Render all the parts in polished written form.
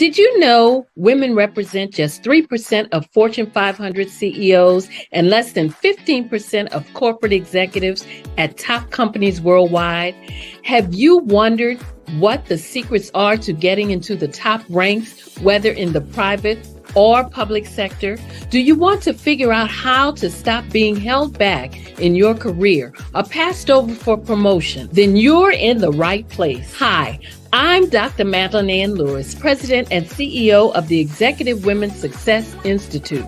Did you know women represent just 3% of Fortune 500 CEOs and less than 15% of corporate executives at top companies worldwide? Have you wondered what the secrets are to getting into the top ranks, whether in the private or public sector? Do you want to figure out how to stop being held back in your career or passed over for promotion? Then you're in the right place. Hi, I'm Dr. Madeline Ann Lewis, President and CEO of the Executive Women's Success Institute.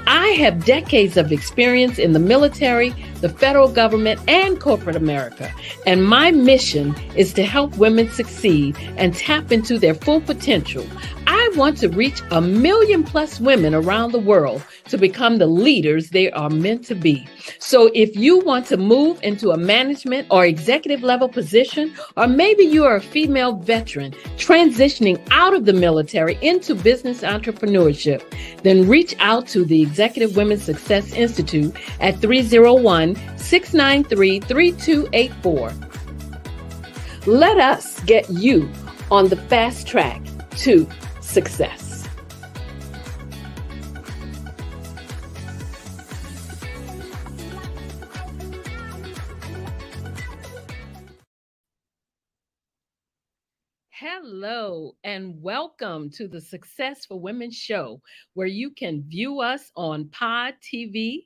I have decades of experience in the military, the federal government, and corporate America. And my mission is to help women succeed and tap into their full potential. I want to reach 1 million plus women around the world to become the leaders they are meant to be. So if you want to move into a management or executive level position, or maybe you are a female veteran transitioning out of the military into business entrepreneurship, then reach out to the Executive Women's Success Institute at 301-693-3284. Let us get you on the fast track to success. Hello and welcome to the Success for Women show, where you can view us on Pod TV.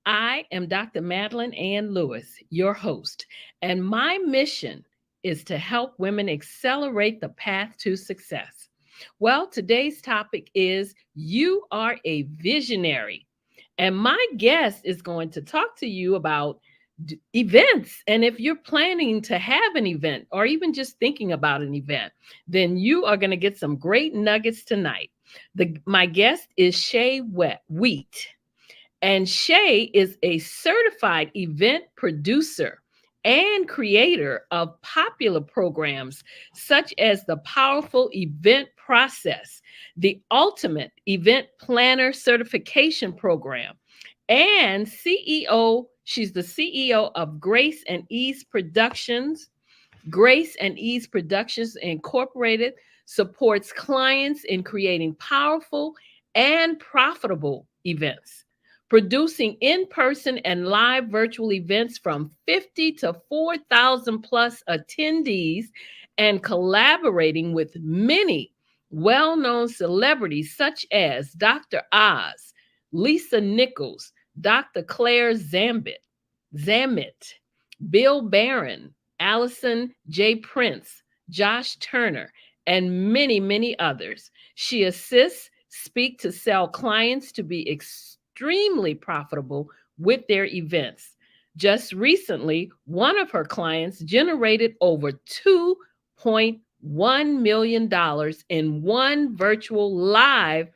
I am Dr. Madeline Ann Lewis, your host, and my mission is to help women accelerate the path to success. Well, today's topic is You Are a Visionary. And my guest is going to talk to you about events. And if you're planning to have an event or even just thinking about an event, then you are going to get some great nuggets tonight. My guest is Shay Wheat. And Shay is a certified event producer and creator of popular programs such as the Powerful Event Process, the Ultimate Event Planner Certification Program, and she's the CEO of Grace and Ease Productions. Grace and Ease Productions Incorporated supports clients in creating powerful and profitable events, producing in-person and live virtual events from 50 to 4,000 plus attendees, and collaborating with many well-known celebrities such as Dr. Oz, Lisa Nichols, Dr. Claire Zammit, Bill Barron, Allison J. Prince, Josh Turner, and many, many others. She assists speak to sell clients to be extremely profitable with their events. Just recently, one of her clients generated over $2.1 million in one virtual live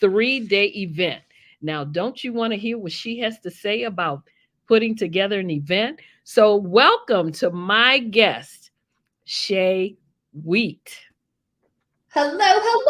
3-day event. Now, don't you want to hear what she has to say about putting together an event? So welcome to my guest, Shay Wheat. Hello. I'm so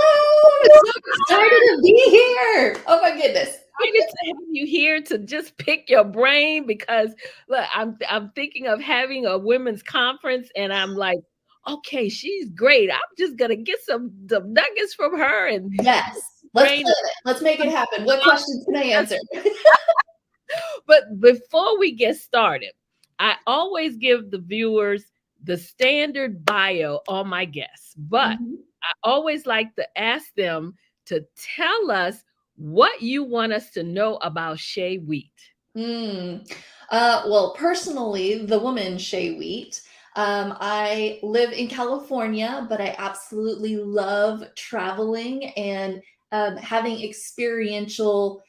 excited to be here. Oh my goodness. I get to have you here to just pick your brain because look, I'm thinking of having a women's conference and I'm like, okay, she's great. I'm just gonna get some nuggets from her and yes, let's make it happen. What questions can I answer? But before we get started, I always give the viewers the standard bio on my guests, but I always like to ask them to tell us what you want us to know about Shay Wheat. Well, personally, the woman Shay Wheat. I live in California, but I absolutely love traveling and having experiential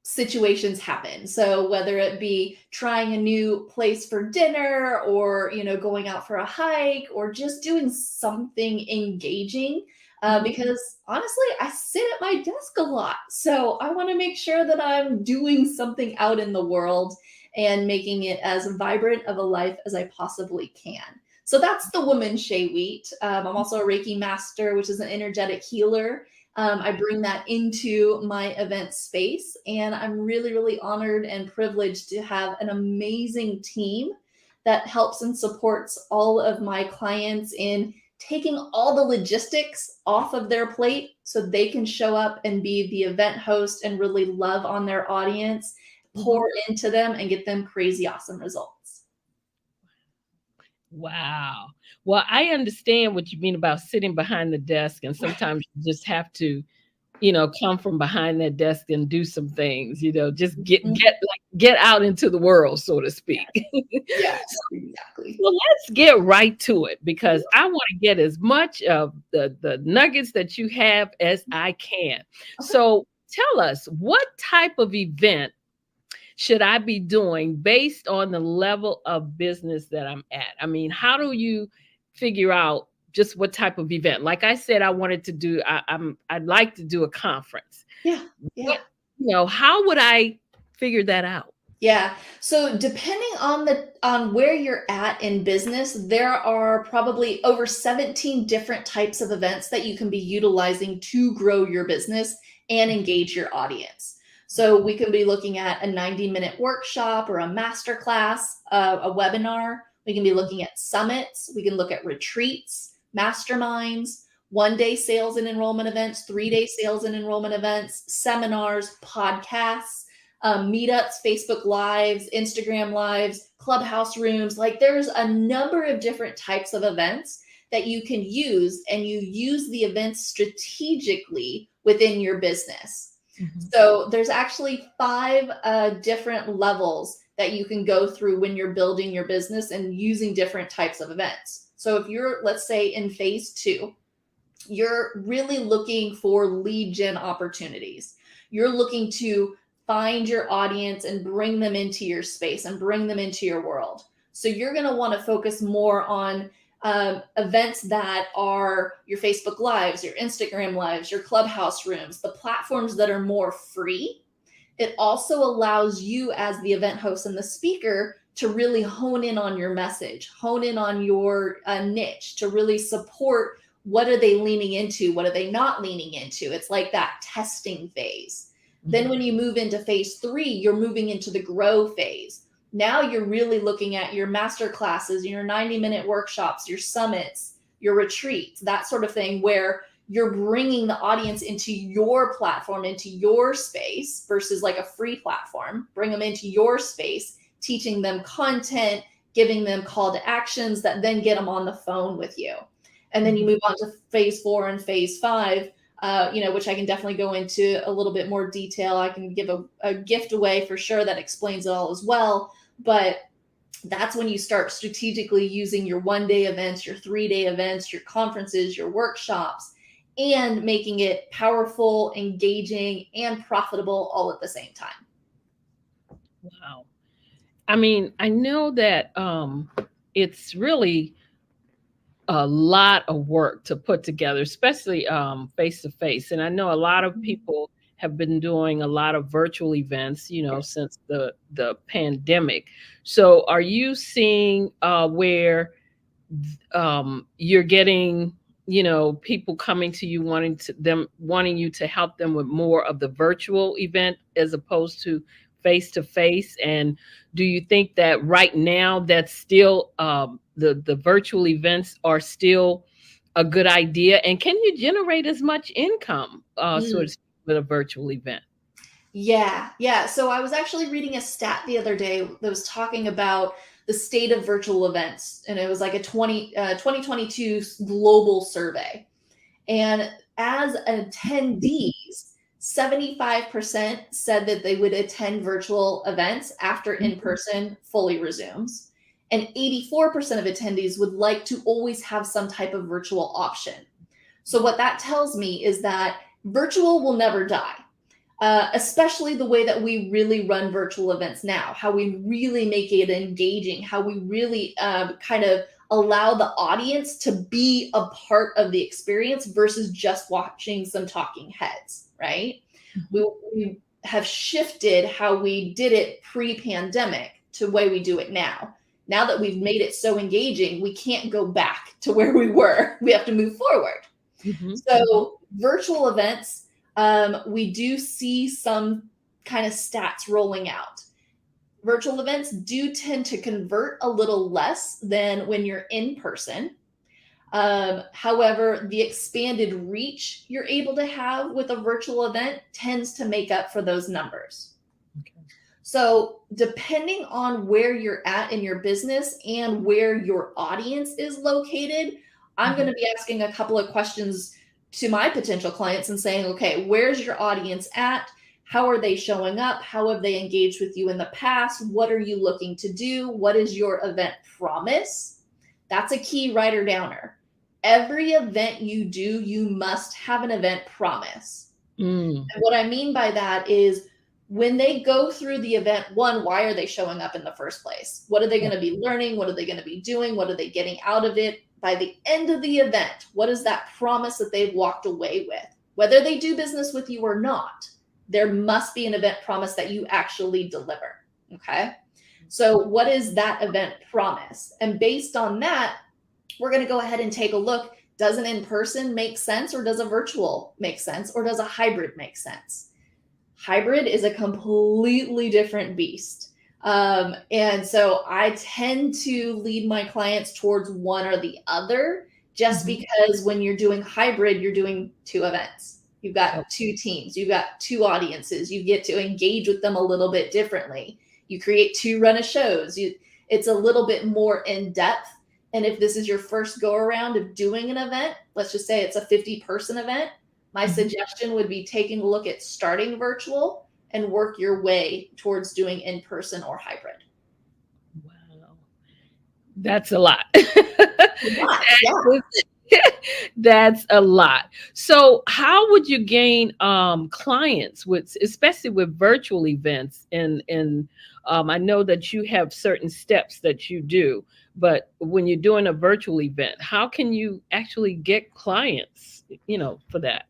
situations happen. So whether it be trying a new place for dinner or, going out for a hike or just doing something engaging, because honestly, I sit at my desk a lot. So I want to make sure that I'm doing something out in the world and making it as vibrant of a life as I possibly can. So that's the woman Shay Wheat. I'm also a Reiki master, which is an energetic healer. I bring that into my event space, and I'm really, really honored and privileged to have an amazing team that helps and supports all of my clients in taking all the logistics off of their plate so they can show up and be the event host and really love on their audience, pour into them, and get them crazy awesome results. Wow. Well, I understand what you mean about sitting behind the desk, and sometimes you just have to, come from behind that desk and do some things, just get out into the world, so to speak. Yes, exactly. Well, let's get right to it because I want to get as much of the nuggets that you have as I can. Okay. So tell us, what type of event should I be doing based on the level of business that I'm at? I mean, how do you figure out just what type of event? Like I said, I'd like to do a conference. Yeah. How would I figure that out? Yeah. So depending on where you're at in business, there are probably over 17 different types of events that you can be utilizing to grow your business and engage your audience. So we can be looking at a 90-minute workshop or a masterclass, a webinar. We can be looking at summits. We can look at retreats, masterminds, one-day sales and enrollment events, 3-day sales and enrollment events, seminars, podcasts, meetups, Facebook Lives, Instagram Lives, Clubhouse rooms. Like there's a number of different types of events that you can use, and you use the events strategically within your business. So there's actually 5 different levels that you can go through when you're building your business and using different types of events. So if you're, let's say, in phase 2, you're really looking for lead gen opportunities. You're looking to find your audience and bring them into your space and bring them into your world. So you're going to want to focus more on events that are your Facebook Lives, your Instagram Lives, your Clubhouse rooms, the platforms that are more free. It also allows you as the event host and the speaker to really hone in on your message, hone in on your niche, to really support what are they leaning into, what are they not leaning into. It's like that testing phase. Then when you move into phase 3, you're moving into the grow phase. Now you're really looking at your master classes, your 90-minute workshops, your summits, your retreats, that sort of thing, where you're bringing the audience into your platform, into your space versus like a free platform. Bring them into your space, teaching them content, giving them call to actions that then get them on the phone with you. And then you move on to phase 4 and phase 5, which I can definitely go into a little bit more detail. I can give a gift away for sure that explains it all as well. But that's when you start strategically using your 1-day events, your 3-day events, your conferences, your workshops, and making it powerful, engaging, and profitable all at the same time. Wow. I mean, I know that it's really a lot of work to put together, especially face to face. And I know a lot of people have been doing a lot of virtual events, since the pandemic. So are you seeing where you're getting, people coming to you wanting you to help them with more of the virtual event as opposed to face to face? And do you think that right now that's still the virtual events are still a good idea? And can you generate as much income sort of with a virtual event? Yeah. So I was actually reading a stat the other day that was talking about the state of virtual events, and it was like a 2022 global survey. And as attendees, 75% said that they would attend virtual events after in-person fully resumes. And 84% of attendees would like to always have some type of virtual option. So what that tells me is that virtual will never die. Especially the way that we really run virtual events now, how we really make it engaging, how we really kind of allow the audience to be a part of the experience versus just watching some talking heads, right? We have shifted how we did it pre-pandemic to the way we do it now. Now that we've made it so engaging, we can't go back to where we were. We have to move forward. So virtual events, we do see some kind of stats rolling out. Virtual events do tend to convert a little less than when you're in person. However, the expanded reach you're able to have with a virtual event tends to make up for those numbers. Okay. So, depending on where you're at in your business and where your audience is located, I'm going to be asking a couple of questions to my potential clients and saying, okay, where's your audience at? How are they showing up? How have they engaged with you in the past? What are you looking to do? What is your event promise? That's a key writer downer. Every event you do, you must have an event promise. And what I mean by that is when they go through the event, one, why are they showing up in the first place? What are they going to be learning? What are they going to be doing? What are they getting out of it? By the end of the event, what is that promise that they've walked away with? Whether they do business with you or not, there must be an event promise that you actually deliver. Okay. So what is that event promise? And based on that, we're going to go ahead and take a look. Does an in-person make sense, or does a virtual make sense, or does a hybrid make sense? Hybrid is a completely different beast. And so I tend to lead my clients towards one or the other, just because when you're doing hybrid, you're doing two events. You've got two teams, you've got two audiences, you get to engage with them a little bit differently. You create two run-of shows. It's a little bit more in depth. And if this is your first go around of doing an event, let's just say it's a 50-person event, my suggestion would be taking a look at starting virtual and work your way towards doing in-person or hybrid. Wow. That's a lot. Yeah. That's a lot. So how would you gain clients with, especially with virtual events? And I know that you have certain steps that you do, but when you're doing a virtual event, how can you actually get clients, for that?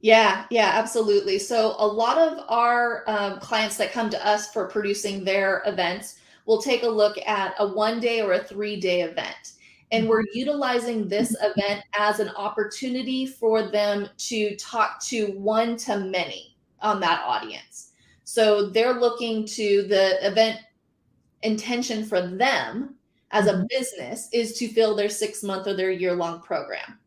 Yeah, absolutely. So a lot of our clients that come to us for producing their events will take a look at a 1-day or a 3-day event. And we're utilizing this event as an opportunity for them to talk to one to many on that audience. So they're looking to the event intention for them as a business is to fill their 6-month or their year-long program.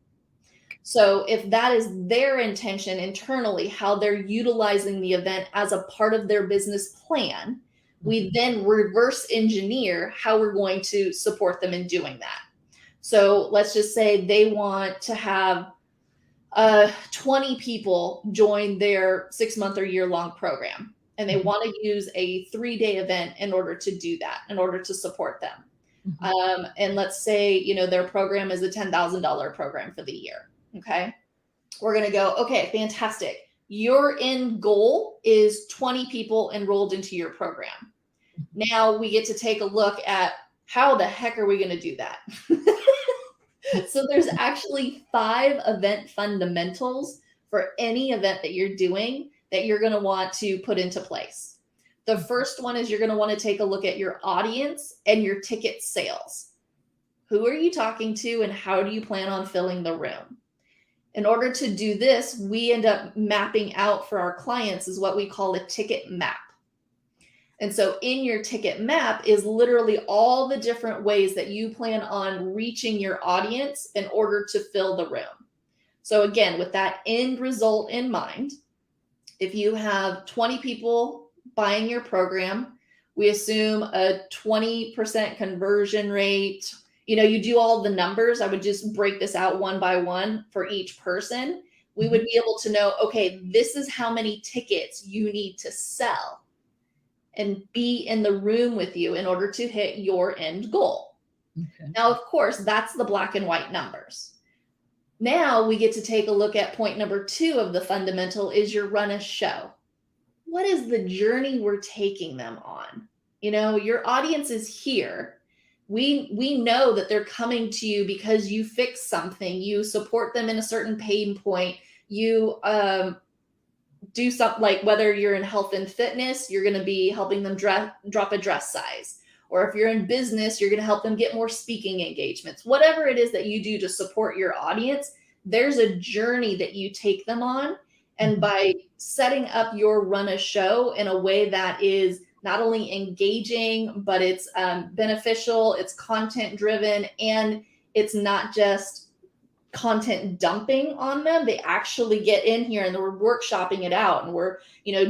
So if that is their intention internally, how they're utilizing the event as a part of their business plan, we then reverse engineer how we're going to support them in doing that. So let's just say they want to have 20 people join their 6-month or year-long program, and they want to use a 3-day event in order to do that, in order to support them. And let's say, their program is a $10,000 program for the year. Okay. We're going to go, okay, fantastic. Your end goal is 20 people enrolled into your program. Now we get to take a look at how the heck are we going to do that? So there's actually 5 event fundamentals for any event that you're doing that you're going to want to put into place. The first one is you're going to want to take a look at your audience and your ticket sales. Who are you talking to, and how do you plan on filling the room? In order to do this, we end up mapping out for our clients is what we call a ticket map. And so in your ticket map is literally all the different ways that you plan on reaching your audience in order to fill the room. So again, with that end result in mind, if you have 20 people buying your program, we assume a 20% conversion rate. You do all the numbers. I would just break this out one by one for each person. We would be able to know, okay, this is how many tickets you need to sell and be in the room with you in order to hit your end goal. Okay. Now, of course, that's the black and white numbers. Now we get to take a look at point number 2 of the fundamental is your run a show. What is the journey we're taking them on? Your audience is here. We know that they're coming to you because you fix something, you support them in a certain pain point, you do something like whether you're in health and fitness, you're going to be helping them drop a dress size. Or if you're in business, you're going to help them get more speaking engagements. Whatever it is that you do to support your audience, there's a journey that you take them on. And by setting up your run a show in a way that is not only engaging, but it's beneficial, it's content driven, and it's not just content dumping on them. They actually get in here and we're workshopping it out, and we're,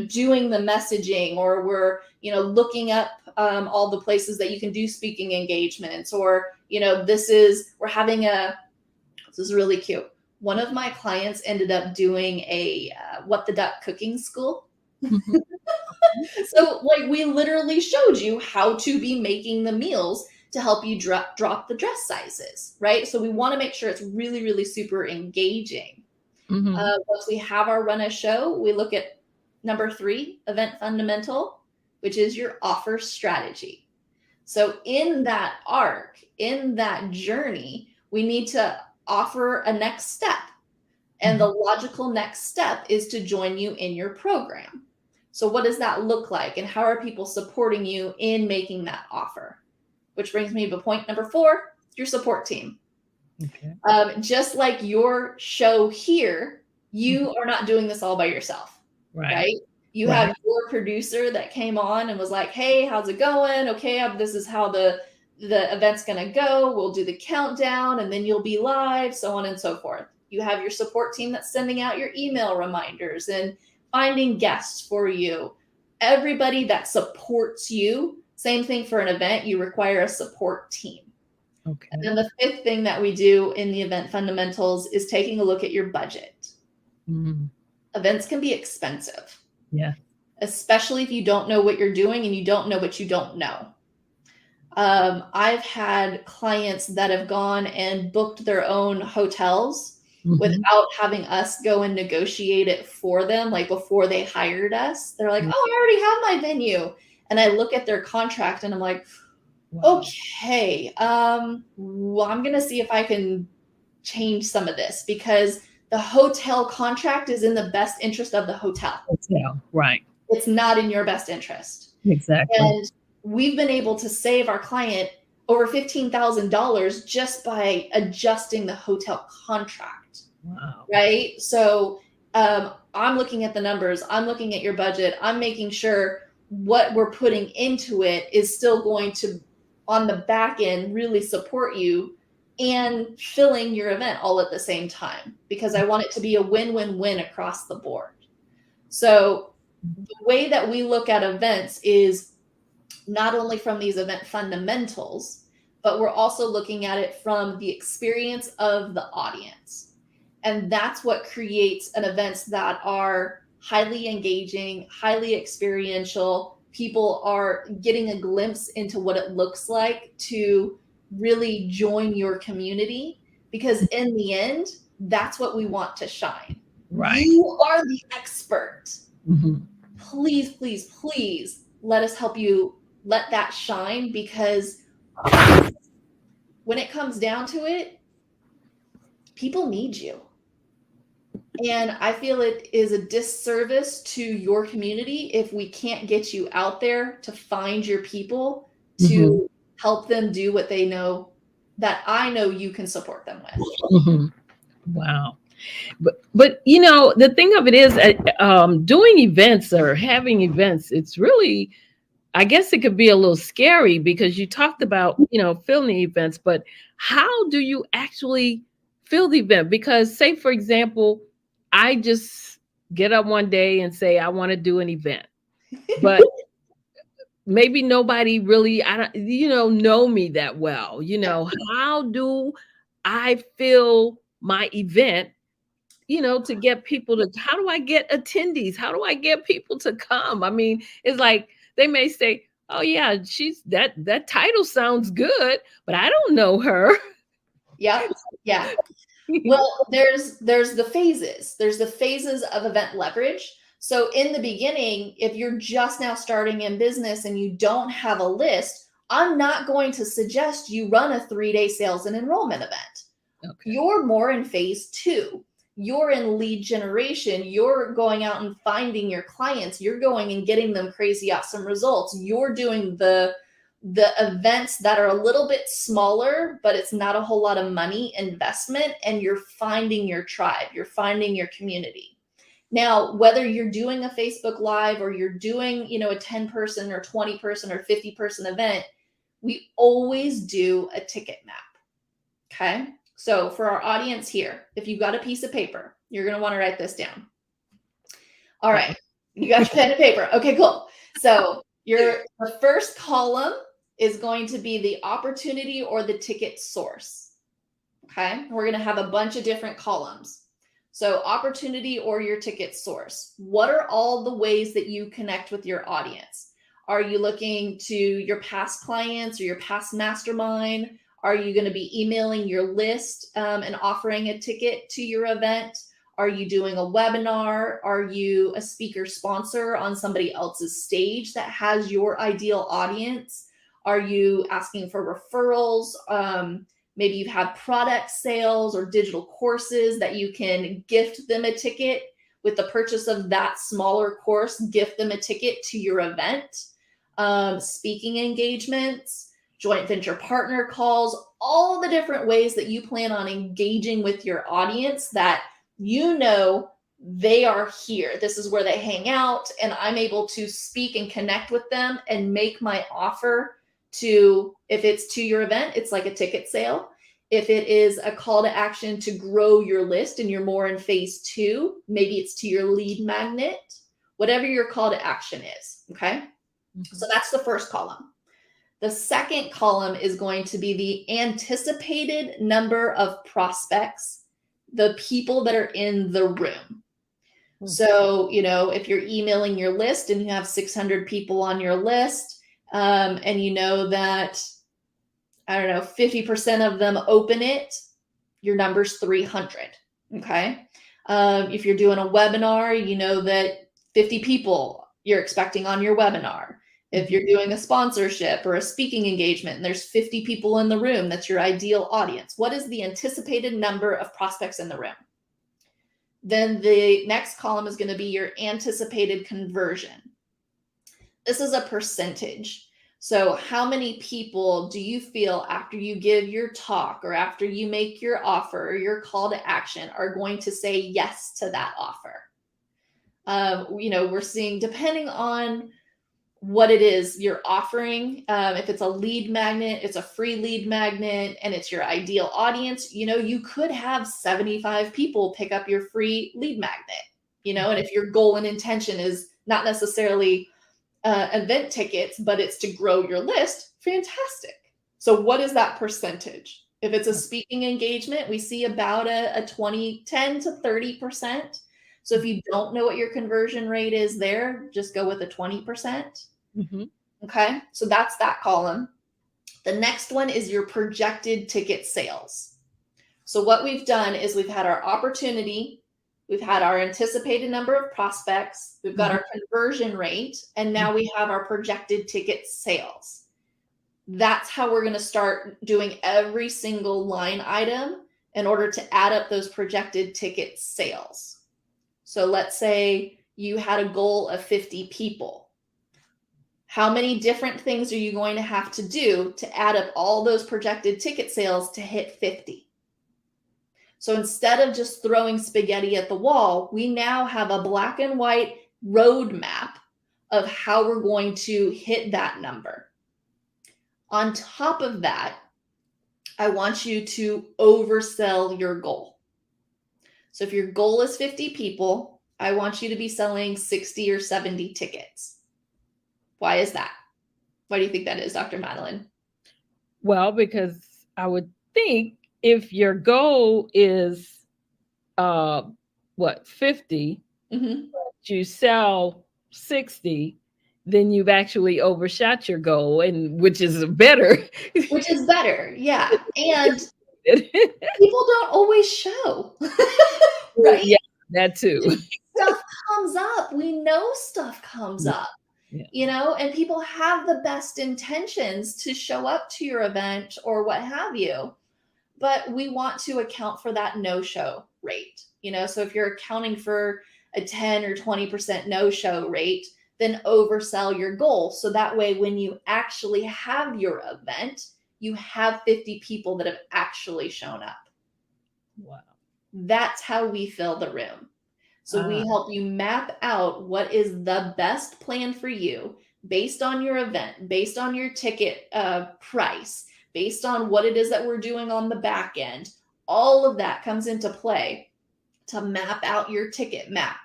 doing the messaging, or we're, looking up all the places that you can do speaking engagements, or, this is really cute. One of my clients ended up doing a What the Duck cooking school. Mhm. So like we literally showed you how to be making the meals to help you drop the dress sizes, right? So we want to make sure it's really, really super engaging. Mhm. Once we have our run a show, we look at number 3, event fundamental, which is your offer strategy. So in that arc, in that journey, we need to offer a next step. And the logical next step is to join you in your program. So what does that look like? And how are people supporting you in making that offer? Which brings me to point number 4, your support team. Okay. Just like your show here, you are not doing this all by yourself, right? You have your producer that came on and was like, hey, how's it going? Okay, this is how the event's going to go. We'll do the countdown and then you'll be live, so on and so forth. You have your support team that's sending out your email reminders and finding guests for you. Everybody that supports you, same thing for an event, you require a support team. Okay. And then the 5th thing that we do in the event fundamentals is taking a look at your budget. Mhm. Events can be expensive. Yeah. Especially if you don't know what you're doing and you don't know what you don't know. I've had clients that have gone and booked their own hotels without having us go and negotiate it for them. Like before they hired us, they're like, oh, I already have my venue. And I look at their contract and I'm like, Wow. okay, well, I'm going to see if I can change some of this, because the hotel contract is in the best interest of the hotel. Hotel. Right. It's not in your best interest. Exactly. And we've been able to save our client over $15,000 just by adjusting the hotel contract. Wow. Right? So I'm looking at the numbers. I'm looking at your budget. I'm making sure what we're putting into it is still going to, on the back end, really support you and filling your event all at the same time, because I want it to be a win-win-win across the board. So the way that we look at events is not only from these event fundamentals, but we're also looking at it from the experience of the audience. And that's what creates an events that are highly engaging, highly experiential. People are getting a glimpse into what it looks like to really join your community, because in the end, that's what we want to shine. Right. You are the expert. Mhm. Please, please, please let us help you let that shine, because when it comes down to it, people need you. And I feel it is a disservice to your community if we can't get you out there to find your people, to help them do what they know that I know you can support them with. Wow. But the thing of it is, doing events or having events, it's really, I guess it could be a little scary, because you talked about, filming events, but how do you actually fill the event? Because say, for example, I just get up one day and say, I want to do an event, but maybe nobody really, I don't, know me that well. How do I fill my event, to get people to, how do I get attendees? How do I get people to come? I mean, it's like, they may say, oh yeah, that title sounds good, but I don't know her. Yep. Yeah. Well, there's the phases. There's the phases of event leverage. So in the beginning, if you're just now starting in business and you don't have a list, I'm not going to suggest you run a 3-day sales and enrollment event. Okay. You're more in phase 2. You're in lead generation. You're going out and finding your clients. You're going and getting them crazy awesome results. You're doing the events that are a little bit smaller, but it's not a whole lot of money investment, and you're finding your tribe. You're finding your community. Now, whether you're doing a Facebook Live or you're doing, a 10-person or 20-person or 50-person event, we always do a ticket map. Okay. So for our audience here, if you've got a piece of paper, you're going to want to write this down. All right. You got your pen and paper. Okay, cool. So the first column is going to be the opportunity or the ticket source. Okay. We're going to have a bunch of different columns. So opportunity or your ticket source. What are all the ways that you connect with your audience? Are you looking to your past clients or your past mastermind? Are you going to be emailing your list and offering a ticket to your event? Are you doing a webinar? Are you a speaker sponsor on somebody else's stage that has your ideal audience? Are you asking for referrals? Maybe you have product sales or digital courses that you can gift them a ticket with the purchase of that smaller course, gift them a ticket to your event. Speaking engagements, joint venture partner calls, all the different ways that you plan on engaging with your audience that you know they are here. This is where they hang out, and I'm able to speak and connect with them and make my offer to, if it's to your event, it's like a ticket sale. If it is a call to action to grow your list and you're more in phase 2, maybe it's to your lead magnet, whatever your call to action is. Okay. Mm-hmm. So that's the first column. The second column is going to be the anticipated number of prospects, the people that are in the room. Mm-hmm. So, if you're emailing your list and you have 600 people on your list, and you know that, 50% of them open it, your number's 300. Okay. If you're doing a webinar, you know that 50 people you're expecting on your webinar. If you're doing a sponsorship or a speaking engagement and there's 50 people in the room, that's your ideal audience. What is the anticipated number of prospects in the room? Then the next column is going to be your anticipated conversion. This is a percentage. So how many people do you feel after you give your talk or after you make your offer or your call to action are going to say yes to that offer? We're seeing, depending on what it is you're offering, if it's a lead magnet, it's a free lead magnet, and it's your ideal audience, you could have 75 people pick up your free lead magnet, and if your goal and intention is not necessarily event tickets, but it's to grow your list, fantastic. So what is that percentage? If it's a speaking engagement, we see about a 10 to 30%. So if you don't know what your conversion rate is there, just go with a 20%. Mm-hmm. Okay, so that's that column. The next one is your projected ticket sales. So what we've done is we've had our opportunity, we've had our anticipated number of prospects, we've got our conversion rate, and now we have our projected ticket sales. That's how we're going to start doing every single line item in order to add up those projected ticket sales. So let's say you had a goal of 50 people. How many different things are you going to have to do to add up all those projected ticket sales to hit 50? So instead of just throwing spaghetti at the wall, we now have a black and white roadmap of how we're going to hit that number. On top of that, I want you to oversell your goal. So if your goal is 50 people, I want you to be selling 60 or 70 tickets. Why is that? Why do you think that is, Dr. Madeline? Well, because I would think if your goal is 50, but you sell 60, then you've actually overshot your goal, and which is better. Which is better, yeah. And people don't always show. Right? Yeah, that too. Stuff comes up. We know stuff comes up. Yeah. And people have the best intentions to show up to your event or what have you. But we want to account for that no-show rate. So if you're accounting for a 10 or 20% no-show rate, then oversell your goal. So that way, when you actually have your event, you have 50 people that have actually shown up. Wow. That's how we fill the room. So we help you map out what is the best plan for you based on your event, based on your ticket price, based on what it is that we're doing on the back end. all of that comes into play to map out your ticket map.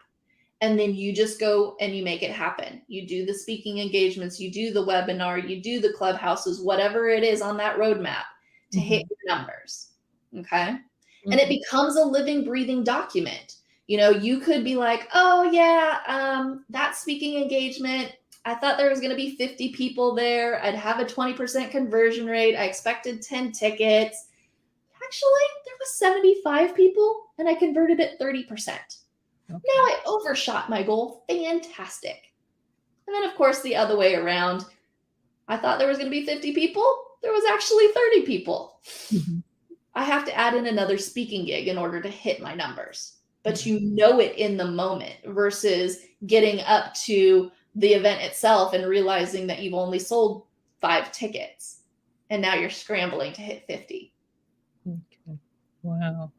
And then you just go and you make it happen. You do the speaking engagements, you do the webinar, you do the clubhouses, whatever it is on that roadmap to hit your numbers. Okay. And it becomes a living, breathing document. You know, you could be like, oh, yeah, that speaking engagement, I thought there was going to be 50 people there. I'd have a 20% conversion rate. I expected 10 tickets. Actually, there was 75 people and I converted at 30%. Now I overshot my goal. Fantastic. And then, of course, the other way around, I thought there was going to be 50 people. There was actually 30 people. I have to add in another speaking gig in order to hit my numbers. But you know it in the moment versus getting up to the event itself and realizing that you've only sold 5 tickets and now you're scrambling to hit 50. Okay. Wow.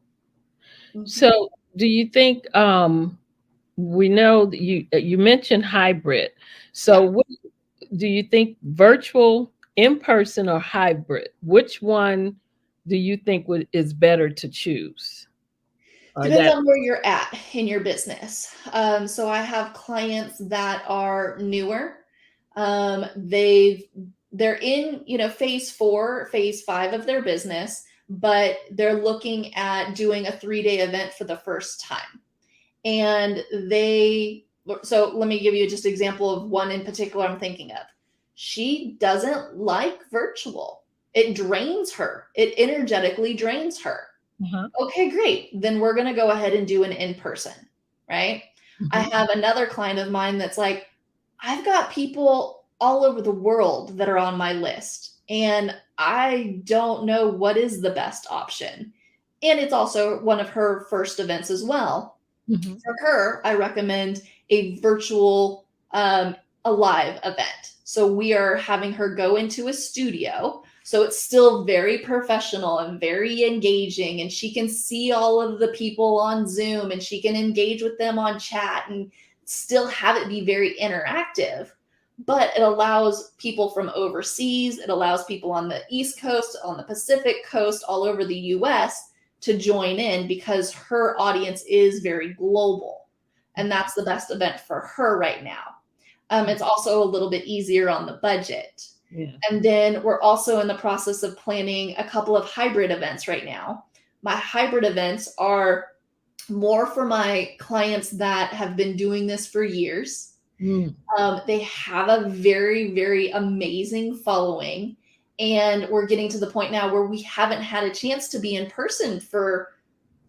So do you think, we know that you mentioned hybrid. So what do you think, virtual, in person, or hybrid? Which one do you think is better to choose? Depends on where you're at in your business. So I have clients that are newer. They're in, you know, phase 4, phase 5 of their business, but they're looking at doing a 3-day event for the first time. And so let me give you just an example of one in particular I'm thinking of. She doesn't like virtual. It drains her. It energetically drains her. Okay, great. Then we're going to go ahead and do an in-person, right? I have another client of mine that's like, I've got people all over the world that are on my list, and I don't know what is the best option. And it's also one of her first events as well. For her, I recommend a virtual, a live event. So we are having her go into a studio. So it's still very professional and very engaging, and she can see all of the people on Zoom and she can engage with them on chat and still have it be very interactive. But it allows people from overseas, it allows people on the East Coast, on the Pacific Coast, all over the US to join in because her audience is very global. And that's the best event for her right now. It's also a little bit easier on the budget. And then we're also in the process of planning a couple of hybrid events right now. My hybrid events are more for my clients that have been doing this for years. They have a very, very amazing following. And we're getting to the point now where we haven't had a chance to be in person for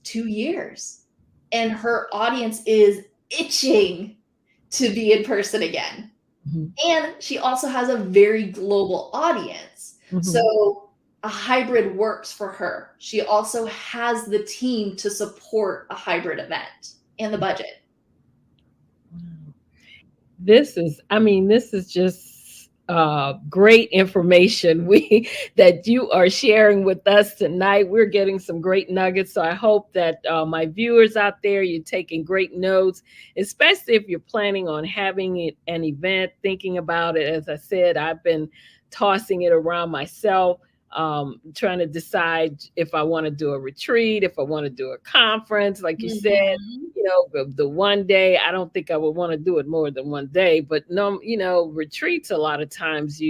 2 years. And her audience is itching to be in person again. And she also has a very global audience. So a hybrid works for her. She also has the team to support a hybrid event and the budget. This is just great information that you are sharing with us tonight. We're getting some great nuggets. So I hope that my viewers out there, you're taking great notes, especially if you're planning on having an event, thinking about it. As I said, I've been tossing it around myself, trying to decide if I want to do a retreat, if I want to do a conference, like you said. You know, the one day, I don't think I would want to do it more than one day, but no, you know, retreats, a lot of times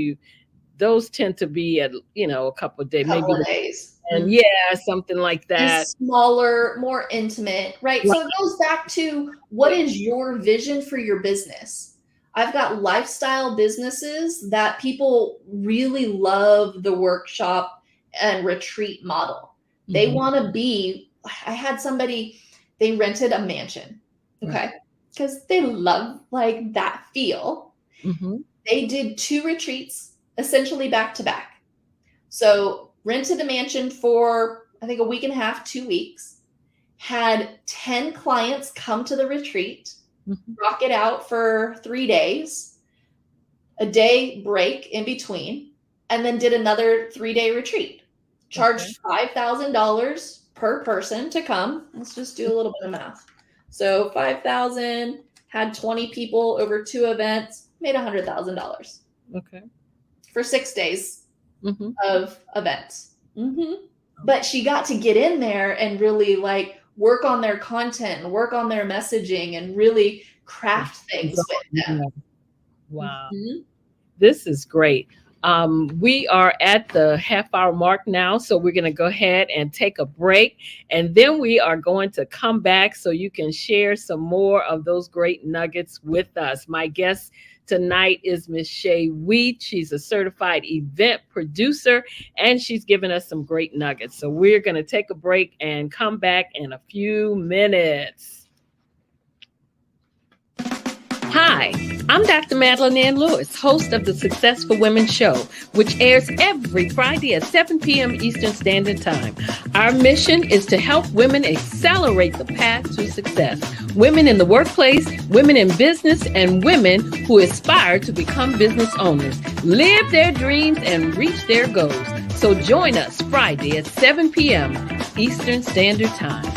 those tend to be at, you know, a couple of days, Couple of days. And something like that. It's smaller, more intimate, right? So it goes back to, what is your vision for your business? I've got lifestyle businesses that people really love the workshop and retreat model. They want to be, I had somebody, they rented a mansion, okay? Because they love like that feel. They did 2 retreats, essentially back to back. So rented a mansion for, I think, a week and a half, 2 weeks, had 10 clients come to the retreat, rock it out for 3 days, a day break in between, and then did another 3-day retreat. Charged $5,000 per person to come. Let's just do a little bit of math. So $5,000, had 20 people over 2 events, made $100,000. Okay. For 6 days of events. but she got to get in there and really like work on their content and work on their messaging and really craft things with them. Wow. Mhm. This is great. We are at the half hour mark now, so we're going to go ahead and take a break. And then we are going to come back so you can share some more of those great nuggets with us. My guest tonight is Miss Shay Wheat. She's a certified event producer, and she's given us some great nuggets. So we're going to take a break and come back in a few minutes. Hi, I'm Dr. Madeline Ann Lewis, host of the Successful Women Show, which airs every Friday at 7 p.m. Eastern Standard Time. Our mission is to help women accelerate the path to success. Women in the workplace, women in business, and women who aspire to become business owners, live their dreams, and reach their goals. So join us Friday at 7 p.m. Eastern Standard Time.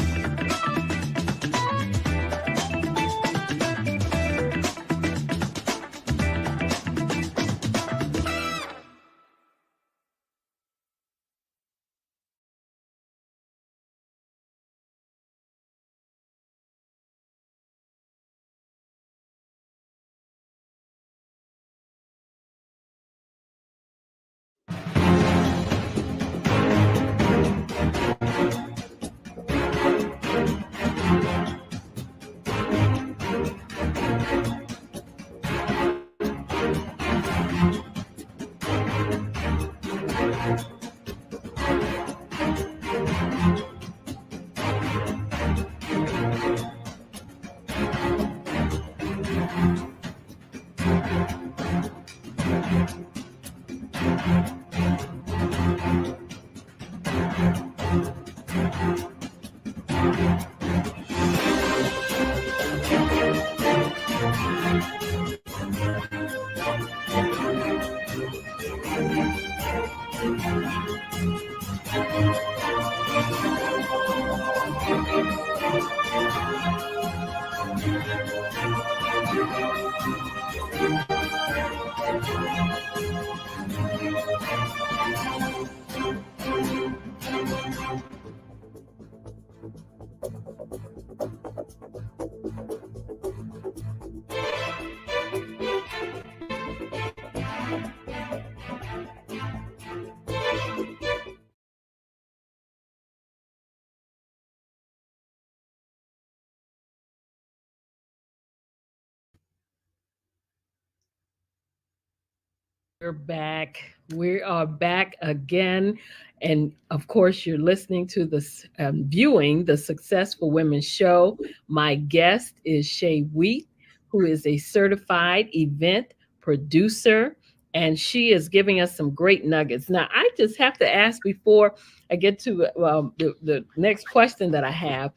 We're back. We are back again. And of course, you're listening to this, viewing the Successful Women Show. My guest is Shay Wheat, who is a certified event producer, and she is giving us some great nuggets. Now, I just have to ask before I get to the next question that I have.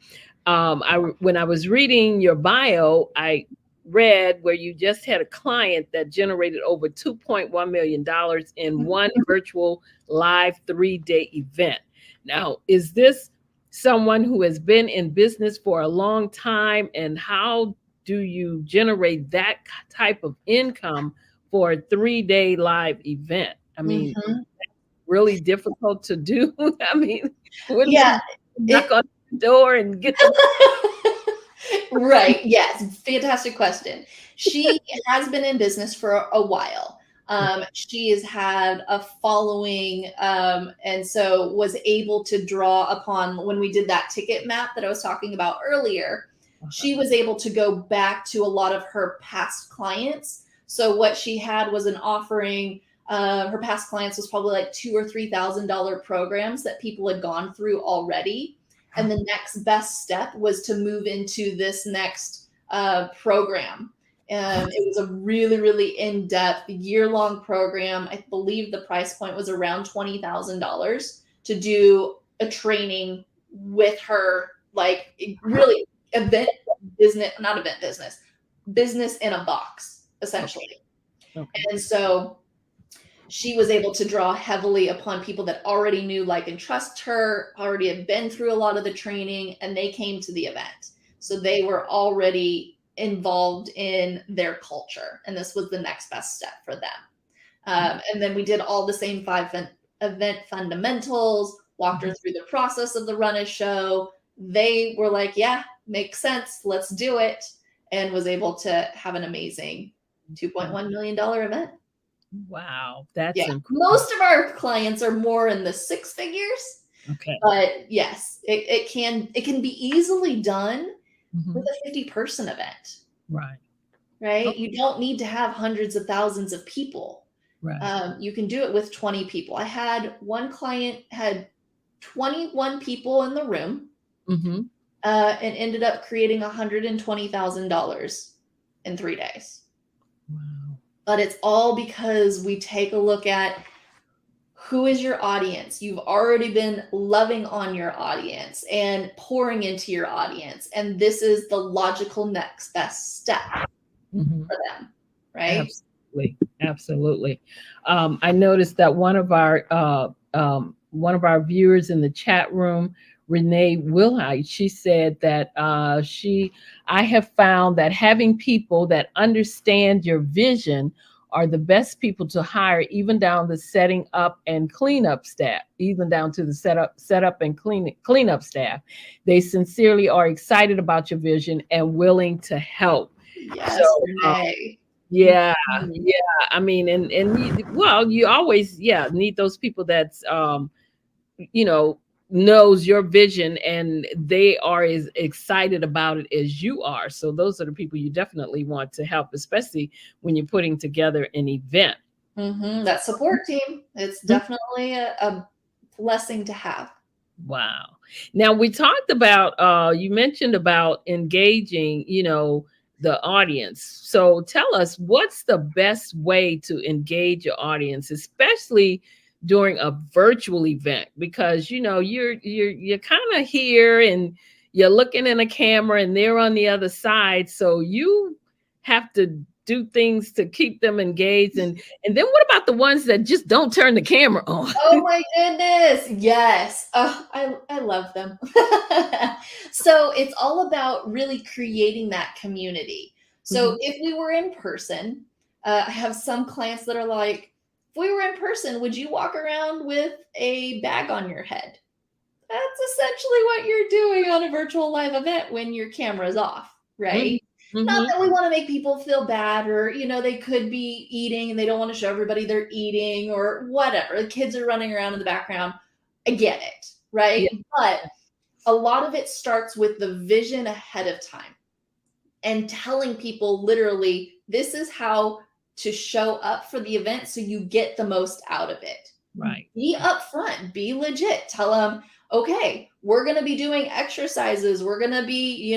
When I was reading your bio, I read where you just had a client that generated over $2.1 million in one virtual live 3-day event. Now, is this someone who has been in business for a long time? And how do you generate that type of income for a 3-day live event? I mean, Mhm. really difficult to do. I mean, wouldn't Yeah, you knock it on the door and get the Right, yes, fantastic question. She has been in business for a while. She has had a following, and so was able to draw upon when we did that ticket map that I was talking about earlier, she was able to go back to a lot of her past clients. So what she had was an offering, her past clients was probably like two or $3,000 programs that people had gone through already, and the next best step was to move into this next program. It was a really, really in-depth, year-long program. I believe the price point was around $20,000 to do a training with her, like really event business, not event business, business in a box, Okay. essentially. Okay. And so she was able to draw heavily upon people that already knew, like, and trust her, already had been through a lot of the training, and they came to the event. So they were already involved in their culture, and this was the next best step for them. And then we did all the same event fundamentals, walked her through the process of the run a show. They were like, yeah, makes sense. Let's do it. And was able to have an amazing $2.1 million event. Wow, that's Yeah. incredible. Most of our clients are more in the six figures. Okay. But yes, it can be easily done Mhm. with a 50-person event. Right. Right? Okay. You don't need to have hundreds of thousands of people. Right. You can do it with 20 people. I had one client had 21 people in the room Mhm. and ended up creating $120,000 in 3 days. Wow. But it's all because we take a look at who is your audience. You've already been loving on your audience and pouring into your audience. And this is the logical next best step Mhm. for them, right? Absolutely. Absolutely. I noticed that one of our viewers in the chat room, Renee Wilhite, she said that I have found that having people that understand your vision are the best people to hire, even down the setting up and cleanup staff, even down to the setup and cleanup staff. They sincerely are excited about your vision and willing to help. Yes, So, Renee. yeah, Mhm. yeah. I mean, and you always need those people that's you know knows your vision and they are as excited about it as you are. So those are the people you definitely want to help, especially when you're putting together an event. That support team, it's definitely a blessing to have. Wow. Now we talked about you mentioned about engaging, the audience. So tell us, what's the best way to engage your audience, especially during a virtual event? Because you're kind of here and you're looking in a camera and they're on the other side. So you have to do things to keep them engaged. And then what about the ones that just don't turn the camera on? Oh my goodness. Yes. Oh, I love them. So it's all about really creating that community. So Mhm. if we were in person, I have some clients that are like, if we were in person, would you walk around with a bag on your head? That's essentially what you're doing on a virtual live event when your camera's off, Mhm. right? Not Mhm. that we want to make people feel bad or, they could be eating and they don't want to show everybody they're eating or whatever. The kids are running around in the background. I get it, right? Yeah. But a lot of it starts with the vision ahead of time and telling people literally, this is how to show up for the event so you get the most out of it. Right. Be upfront, be legit. Tell them, okay, we're going to be doing exercises. We're going to be,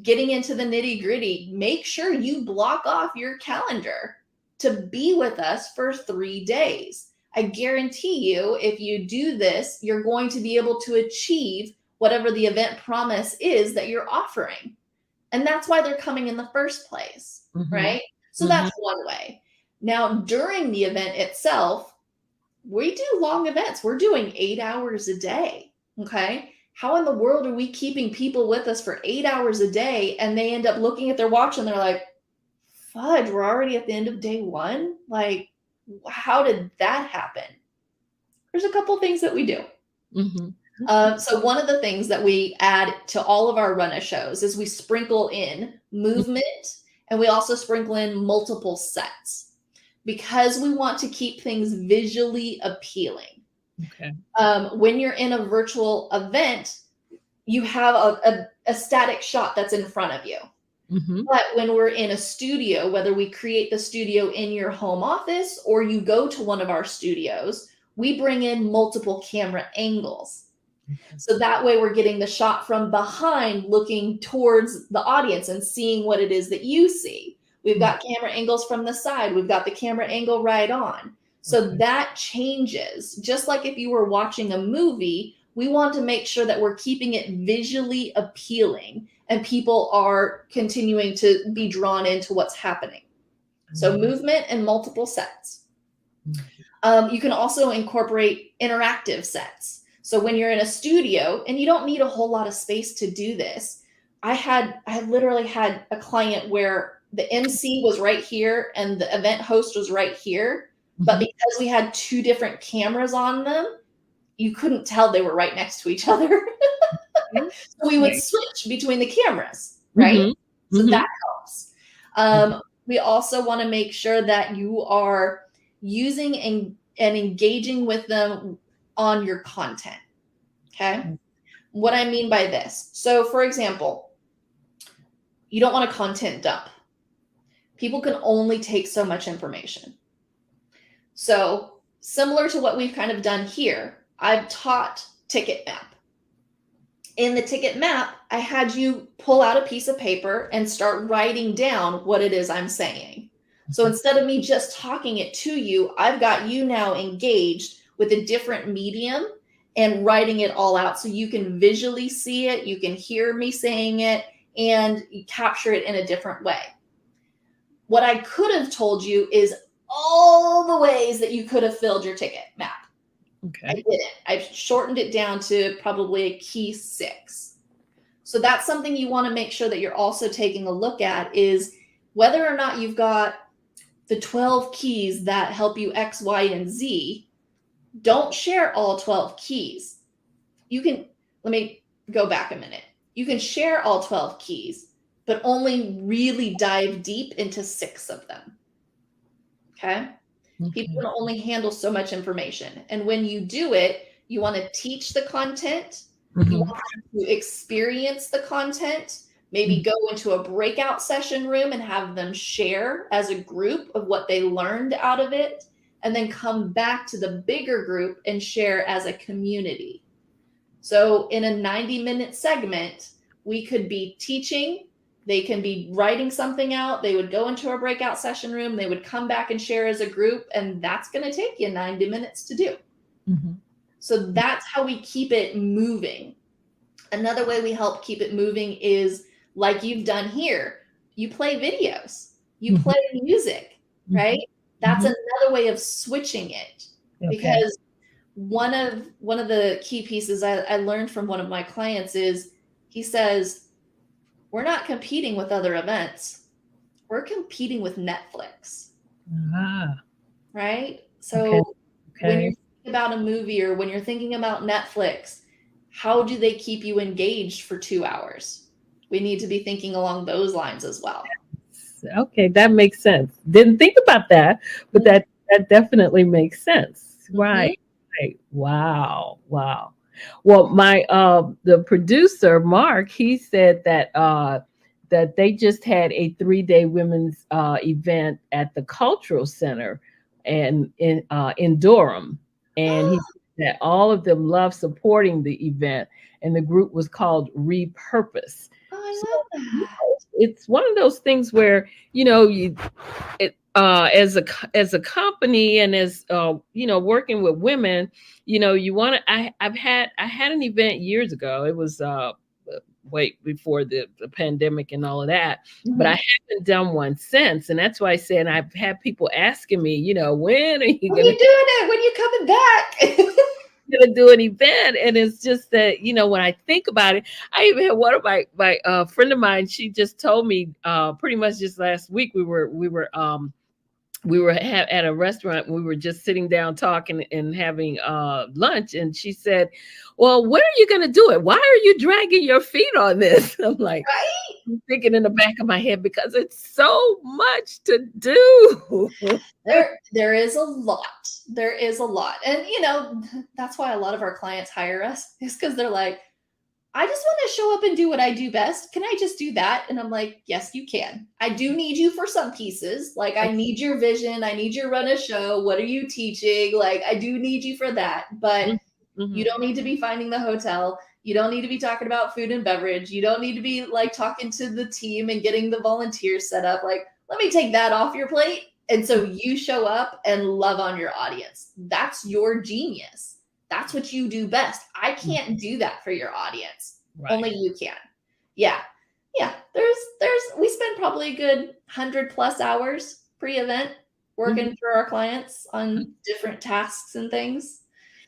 getting into the nitty gritty. Make sure you block off your calendar to be with us for 3 days. I guarantee you, if you do this, you're going to be able to achieve whatever the event promise is that you're offering. And that's why they're coming in the first place, Mhm. right? So Mhm. that's one way. Now, during the event itself, we do long events. We're doing 8 hours a day. Okay. How in the world are we keeping people with us for 8 hours a day and they end up looking at their watch and they're like, fudge, we're already at the end of day one? Like, how did that happen? There's a couple things that we do. Mhm. So one of the things that we add to all of our run shows is we sprinkle in movement and we also sprinkle in multiple sets because we want to keep things visually appealing. Okay. When you're in a virtual event, you have a static shot that's in front of you. Mhm. But when we're in a studio, whether we create the studio in your home office or you go to one of our studios, we bring in multiple camera angles. So that way we're getting the shot from behind looking towards the audience and seeing what it is that you see. We've got camera angles from the side. We've got the camera angle right on. So Okay. that changes. Just like if you were watching a movie, we want to make sure that we're keeping it visually appealing and people are continuing to be drawn into what's happening. So movement and multiple sets. You can also incorporate interactive sets. So when you're in a studio and you don't need a whole lot of space to do this, I literally had a client where the MC was right here and the event host was right here, but Mhm. because we had two different cameras on them, you couldn't tell they were right next to each other. So we would switch between the cameras, right? Mm-hmm. So Mm-hmm. that helps. We also want to make sure that you are using and engaging with them on your content. Okay. What I mean by this. So, for example, you don't want a content dump. People can only take so much information. So, similar to what we've kind of done here, I've taught ticket map. In the ticket map, I had you pull out a piece of paper and start writing down what it is I'm saying. So instead of me just talking it to you, I've got you now engaged with a different medium and writing it all out so you can visually see it, you can hear me saying it, and you capture it in a different way. What I could have told you is all the ways that you could have filled your ticket map. Okay. I didn't. I've shortened it down to probably a key 6. So that's something you want to make sure that you're also taking a look at, is whether or not you've got the 12 keys that help you X, Y, and Z. Don't share all 12 keys. You can, let me go back a minute. You can share all 12 keys, but only really dive deep into 6 of them. Okay? People can only handle so much information. And when you do it, you want to teach the content. Mm-hmm. You want them to experience the content, maybe go into a breakout session room and have them share as a group of what they learned out of it, and then come back to the bigger group and share as a community. So in a 90-minute segment, we could be teaching, they can be writing something out, they would go into a breakout session room, they would come back and share as a group, and that's going to take you 90 minutes to do. Mm-hmm. So that's how we keep it moving. Another way we help keep it moving is like you've done here. You play videos, you play music, right? That's another way of switching it. Okay. Because one of the key pieces I learned from one of my clients is, he says, we're not competing with other events. We're competing with Netflix. Right? So when you're thinking about a movie or when you're thinking about Netflix, how do they keep you engaged for 2 hours? We need to be thinking along those lines as well. Okay, that makes sense. Didn't think about that, but that definitely makes sense. Right. Right. Wow. Wow. Well, my the producer Mark, he said that that they just had a 3-day women's event at the Cultural Center and in Durham, and he said that all of them love supporting the event, and the group was called Repurpose. Oh, I love that. It's one of those things where as a company and as working with women, you want to. I had an event years ago. It was wait before the pandemic and all of that, but I haven't done one since, and that's why I said I've had people asking me, when are you doing it? When are you coming back? Gonna do an event. And it's just that when I think about it, I even had one of my friend of mine, she just told me pretty much just last week, we were at a restaurant, we were just sitting down talking and having lunch, and she said, well, when are you going to do it? Why are you dragging your feet on this? I'm like, right? I'm thinking in the back of my head, because it's so much to do. There is a lot. There is a lot. And that's why a lot of our clients hire us, is because they're like, I just want to show up and do what I do best. Can I just do that? And I'm like, yes, you can. I do need you for some pieces. Like, I need your vision. I need you to run a show. What are you teaching? Like, I do need you for that. But you don't need to be finding the hotel. You don't need to be talking about food and beverage. You don't need to be like talking to the team and getting the volunteers set up. Like, let me take that off your plate. And so you show up and love on your audience. That's your genius. That's what you do best. I can't do that for your audience. Right. Only you can. Yeah. We spend probably a good 100+ hours pre-event working for our clients on different tasks and things.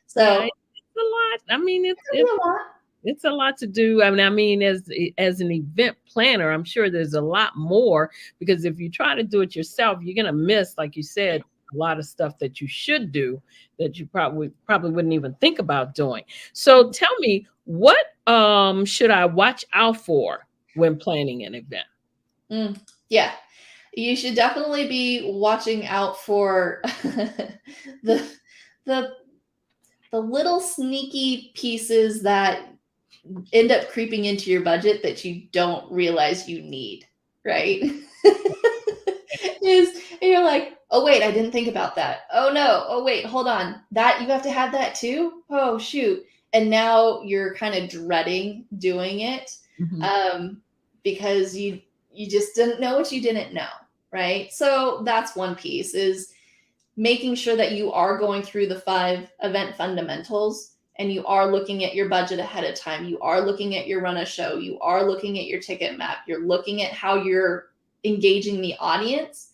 So it's a lot. I mean, it's a lot. It's a lot to do. I mean, as an event planner, I'm sure there's a lot more, because if you try to do it yourself, you're going to miss, like you said, a lot of stuff that you should do that you probably wouldn't even think about doing. So tell me, what should I watch out for when planning an event? Yeah, you should definitely be watching out for the the the little sneaky pieces that end up creeping into your budget that you don't realize you need, right? is and you're like, oh wait, I didn't think about that. Oh no, oh wait, hold on. That you have to have that too? Oh shoot. And now you're kind of dreading doing it Mhm. because you just didn't know what you didn't know, right? So that's one piece is making sure that you are going through the 5 event fundamentals and you are looking at your budget ahead of time. You are looking at your run a show. You are looking at your ticket map. You're looking at how you're engaging the audience.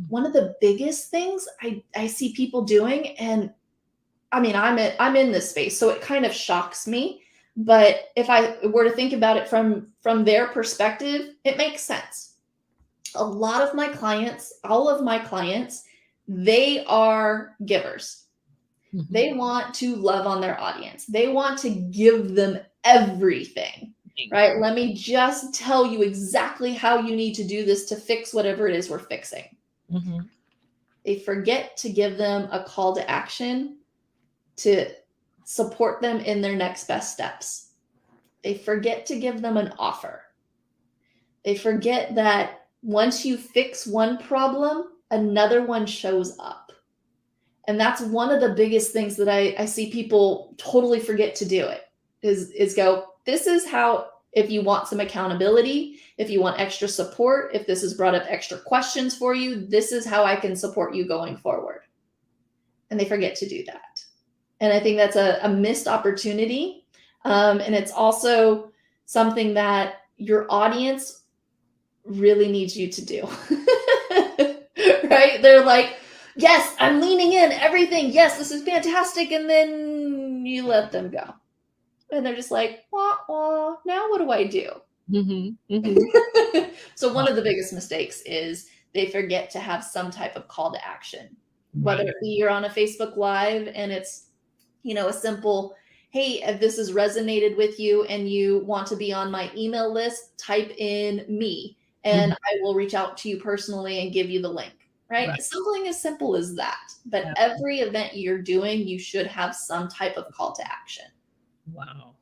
One of the biggest things I see people doing, and I mean, I'm in this space, so it kind of shocks me. But if I were to think about it from their perspective, it makes sense. A lot of my clients, all of my clients, they are givers. Mhm. They want to love on their audience. They want to give them everything, right? Let me just tell you exactly how you need to do this to fix whatever it is we're fixing. Mhm. They forget to give them a call to action to support them in their next best steps. They forget to give them an offer. They forget that once you fix one problem, another one shows up. And that's one of the biggest things that I see people totally forget to do it is go, this is how, if you want some accountability, if you want extra support, if this has brought up extra questions for you, this is how I can support you going forward. And they forget to do that. And I think that's a missed opportunity. And it's also something that your audience really needs you to do. Right? They're like, yes, I'm leaning in, everything. Yes, this is fantastic. And then you let them go. And they're just like, wah, wah, now what do I do? Mhm. Mhm. So one of the biggest mistakes is they forget to have some type of call to action, whether Right. it be you're on a Facebook Live and it's, a simple, hey, if this has resonated with you and you want to be on my email list, type in me and Mhm. I will reach out to you personally and give you the link, right? Right. Something as simple as that. But Yeah. every event you're doing, you should have some type of call to action. Wow.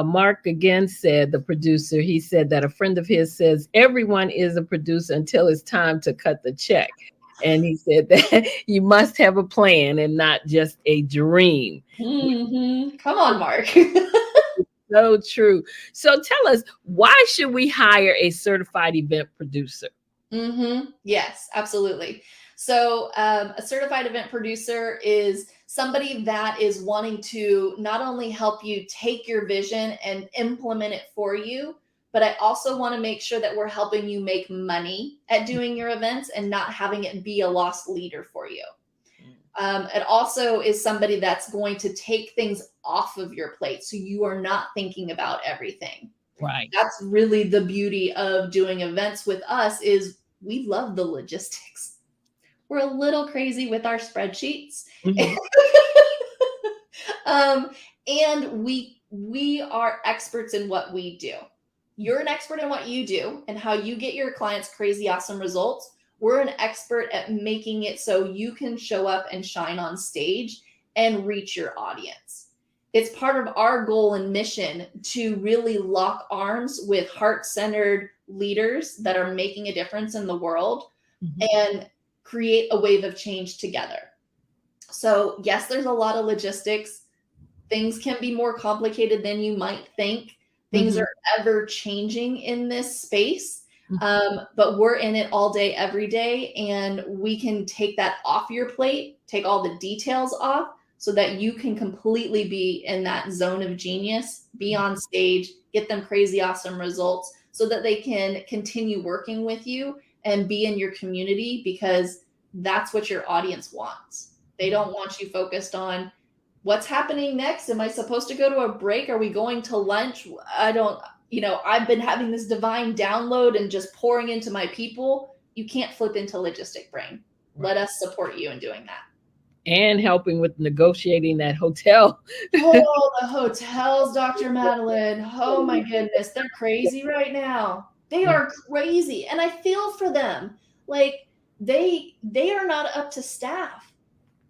Mark again said, the producer, he said that a friend of his says everyone is a producer until it's time to cut the check. And he said that you must have a plan and not just a dream. Come on, Mark. So true. So tell us, why should we hire a certified event producer? Yes, absolutely. So, a certified event producer is somebody that is wanting to not only help you take your vision and implement it for you, but I also want to make sure that we're helping you make money at doing your events and not having it be a lost leader for you. It also is somebody that's going to take things off of your plate so you are not thinking about everything. Right. That's really the beauty of doing events with us is we love the logistics. We're a little crazy with our spreadsheets. Mhm. um, and we are experts in what we do. You're an expert in what you do and how you get your clients crazy awesome results. We're an expert at making it so you can show up and shine on stage and reach your audience. It's part of our goal and mission to really lock arms with heart-centered leaders that are making a difference in the world Mhm. and create a wave of change together. So, yes, there's a lot of logistics. Things can be more complicated than you might think. Things Mhm. are ever changing in this space. Mhm. But we're in it all day, every day, and we can take that off your plate, take all the details off so that you can completely be in that zone of genius, be on stage, get them crazy awesome results so that they can continue working with you and be in your community because that's what your audience wants. They don't want you focused on what's happening next. Am I supposed to go to a break? Are we going to lunch? I don't, I've been having this divine download and just pouring into my people. You can't flip into logistic brain. let us support you in doing that. And helping with negotiating that hotel. Oh, the hotels, Dr. Madeline. Oh my goodness, they're crazy right now. They are crazy, and I feel for them. Like they are not up to staff.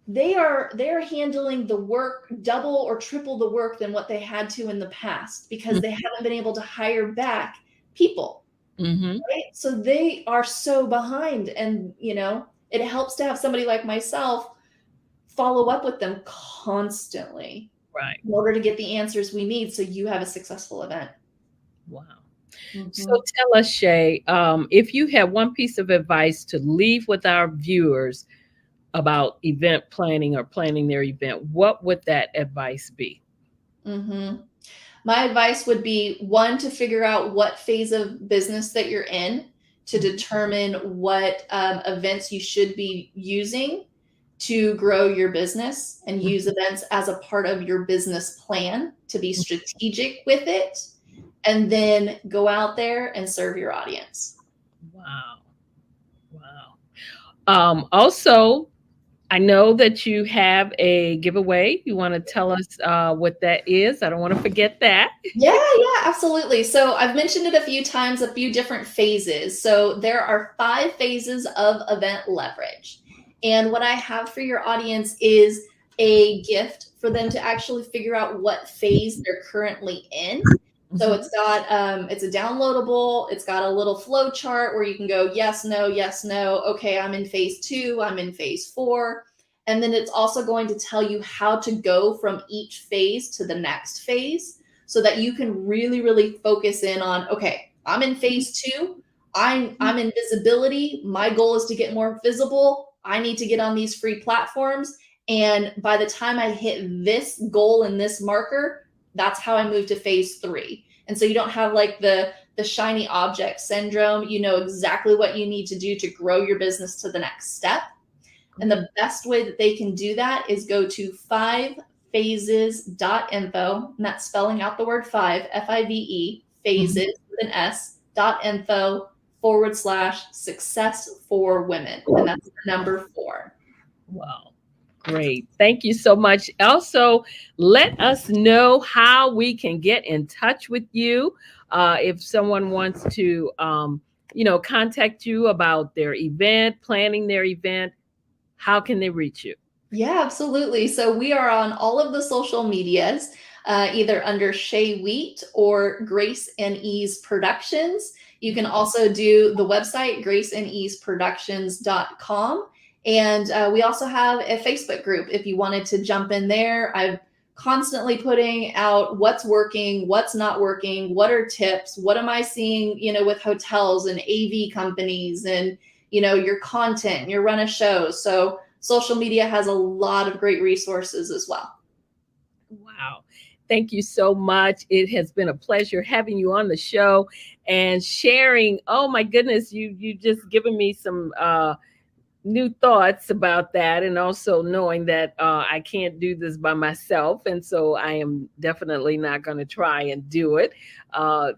They're handling the work double or triple the work than what they had to in the past because they haven't been able to hire back people. Right? So they are so behind, and it helps to have somebody like myself follow up with them constantly Right. in order to get the answers we need so you have a successful event. Wow. So tell us, Shay, if you had one piece of advice to leave with our viewers about event planning or planning their event, what would that advice be? My advice would be, one, to figure out what phase of business that you're in to determine what events you should be using to grow your business, and use events as a part of your business plan to be strategic with it, and then go out there and serve your audience. Wow. Also, I know that you have a giveaway. You want to tell us what that is? I don't want to forget that. Yeah, absolutely. So I've mentioned it a few times, a few different phases. So there are 5 phases of event leverage. And what I have for your audience is a gift for them to actually figure out what phase they're currently in. So it's got it's a downloadable. It's got a little flow chart where you can go yes, no, yes, no. Okay, I'm in phase 2. I'm in phase 4. And then it's also going to tell you how to go from each phase to the next phase so that you can really, really focus in on, okay, I'm in phase 2. I'm in visibility. My goal is to get more visible. I need to get on these free platforms. And by the time I hit this goal and this marker, that's how I move to phase 3. And so you don't have like the shiny object syndrome. You know exactly what you need to do to grow your business to the next step. And the best way that they can do that is go to 5phases.info, and that's spelling out the word 5, F-I-V-E, phases with an S.info /success for women. And that's the number 4. Wow. Great. Thank you so much. Also, let us know how we can get in touch with you. If someone wants to, contact you about their event, planning their event, how can they reach you? Yeah, absolutely. So we are on all of the social medias, either under Shay Wheat or Grace and Ease Productions. You can also do the website, graceandeaseproductions.com. And we also have a Facebook group if you wanted to jump in there. I'm constantly putting out what's working, what's not working, what are tips, what am I seeing, with hotels and AV companies and, your content, your run of shows. So social media has a lot of great resources as well. Wow. Thank you so much. It has been a pleasure having you on the show and sharing. Oh my goodness, you just given me some new thoughts about that, and also knowing that I can't do this by myself, and so I am definitely not going to try and do it to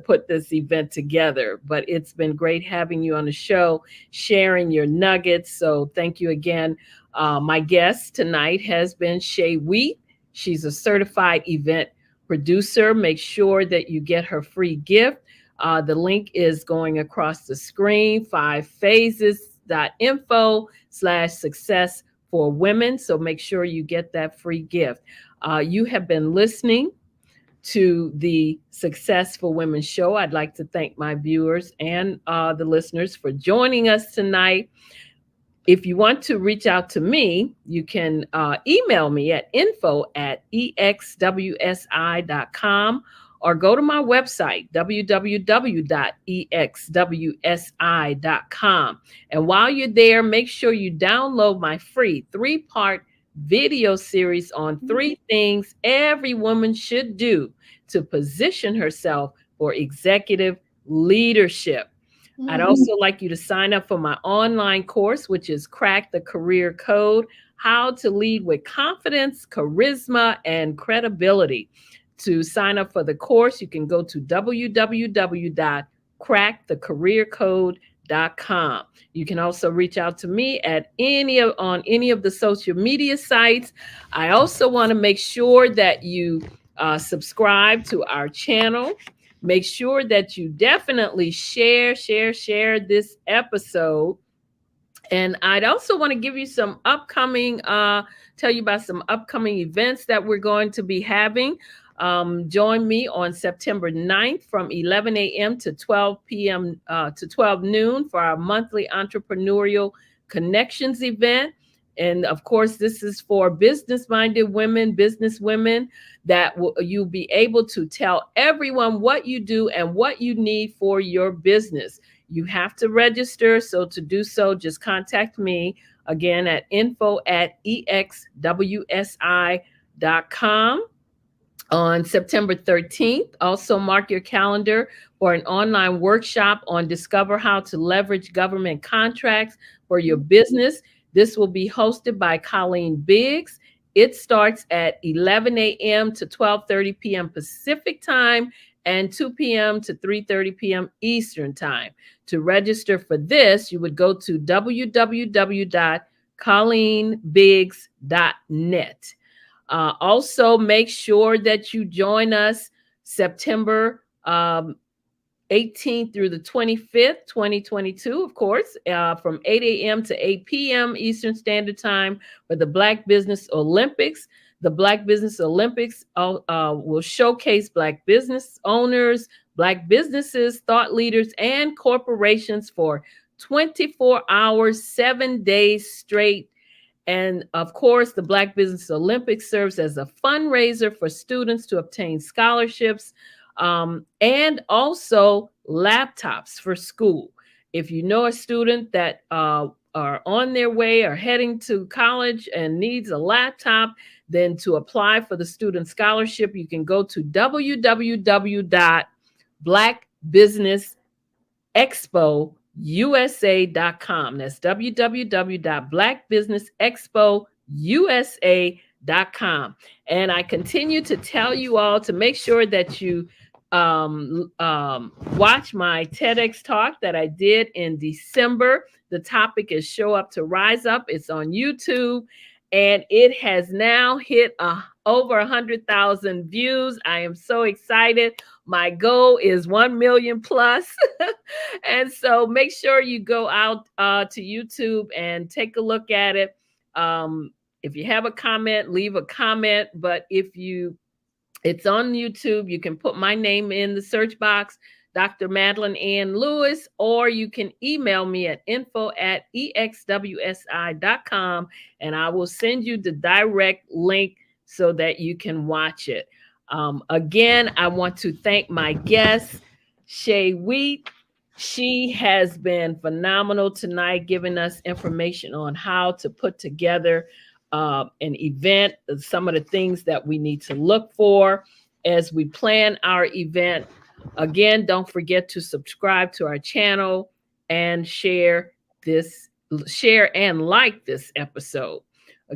put this event together. But it's been great having you on the show, sharing your nuggets. So thank you again. My guest tonight has been Shay Wheat. She's a certified event producer. Make sure that you get her free gift. The link is going across the screen, 5phases.info/success for women. So make sure you get that free gift. You have been listening to the Success for Women show. I'd like to thank my viewers and the listeners for joining us tonight. If you want to reach out to me, you can email me at info@exwsi.com or go to my website, www.exwsi.com. And while you're there, make sure you download my free 3-part video series on 3 things every woman should do to position herself for executive leadership. I'd also like you to sign up for my online course, which is Crack the Career Code: How to Lead with Confidence, Charisma, and Credibility. To sign up for the course, you can go to www.crackthecareercode.com. gmail.com. You can also reach out to me at on any of the social media sites. I also want to make sure that you subscribe to our channel. Make sure that you definitely share this episode. And I'd also want to give you some upcoming, tell you about some upcoming events that we're going to be having. Join me on September 9th from 11 a.m. to 12 p.m. To 12 noon for our monthly Entrepreneurial Connections event. And of course, this is for business-minded women, business women, that you'll be able to tell everyone what you do and what you need for your business. You have to register. So to do so, just contact me again at info@exwsi.com. On September 13th, also mark your calendar for an online workshop on discover how to leverage government contracts for your business. This will be hosted by Colleen Biggs. It starts at 11 a.m. to 12:30 p.m. Pacific time and 2 p.m. to 3:30 p.m. Eastern time. To register for this, you would go to www.colleenbiggs.net. Also, make sure that you join us September 18th through the 25th, 2022, of course, from 8 a.m. to 8 p.m. Eastern Standard Time for the Black Business Olympics. The Black Business Olympics will showcase Black business owners, Black businesses, thought leaders, and corporations for 24 hours, 7 days straight. And of course, the Black Business Olympics serves as a fundraiser for students to obtain scholarships and also laptops for school. If you know a student that are on their way or heading to college and needs a laptop, then to apply for the student scholarship, you can go to www.blackbusinessexpousa.com. That's www.blackbusinessexpousa.com. And I continue to tell you all to make sure that you watch my TEDx talk that I did in December. The topic is Show Up to Rise Up. It's on YouTube, and it has now hit over 100,000 views. I am so excited. My goal is 1 million plus. And so make sure you go out to YouTube and take a look at it. If you have a comment, leave a comment. But it's on YouTube, you can put my name in the search box, Dr. Madeline Ann Lewis, or you can email me at info@exwsi.com, and I will send you the direct link so that you can watch it. Again, I want to thank my guest, Shay Wheat. She has been phenomenal tonight, giving us information on how to put together an event, some of the things that we need to look for as we plan our event. Again, don't forget to subscribe to our channel and share and like this episode.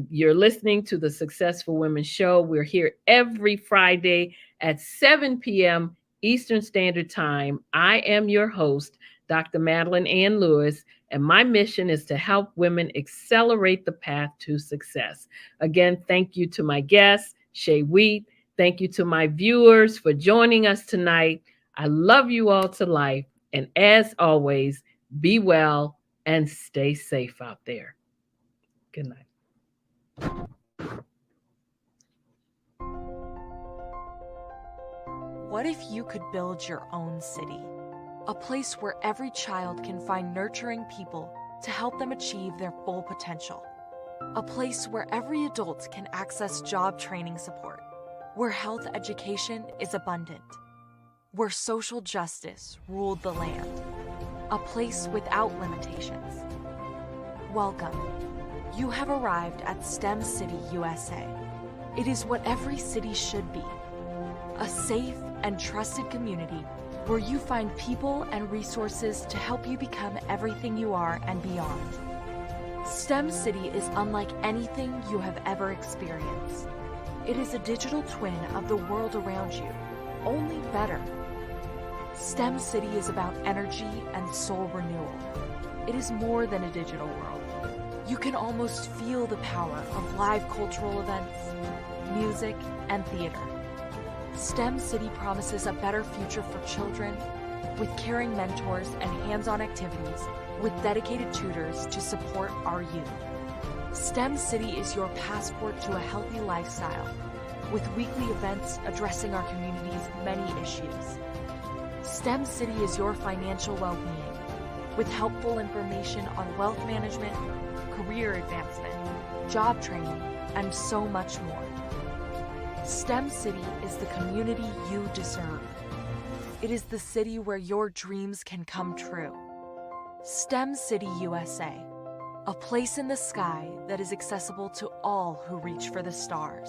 You're listening to the Successful Women Show. We're here every Friday at 7 p.m. Eastern Standard Time. I am your host, Dr. Madeline Ann Lewis, and my mission is to help women accelerate the path to success. Again, thank you to my guest, Shay Wheat. Thank you to my viewers for joining us tonight. I love you all to life. And as always, be well and stay safe out there. Good night. What if you could build your own city? A place where every child can find nurturing people to help them achieve their full potential. A place where every adult can access job training support. Where health education is abundant. Where social justice ruled the land. A place without limitations. Welcome. You have arrived at STEM City, USA. It is what every city should be. A safe and trusted community where you find people and resources to help you become everything you are and beyond. STEM City is unlike anything you have ever experienced. It is a digital twin of the world around you, only better. STEM City is about energy and soul renewal. It is more than a digital world. You can almost feel the power of live cultural events, music, and theater. STEM City promises a better future for children with caring mentors and hands-on activities with dedicated tutors to support our youth. STEM City is your passport to a healthy lifestyle with weekly events addressing our community's many issues. STEM City is your financial well-being with helpful information on wealth management, career advancement, job training, and so much more. STEM City is the community you deserve. It is the city where your dreams can come true. STEM City USA, a place in the sky that is accessible to all who reach for the stars.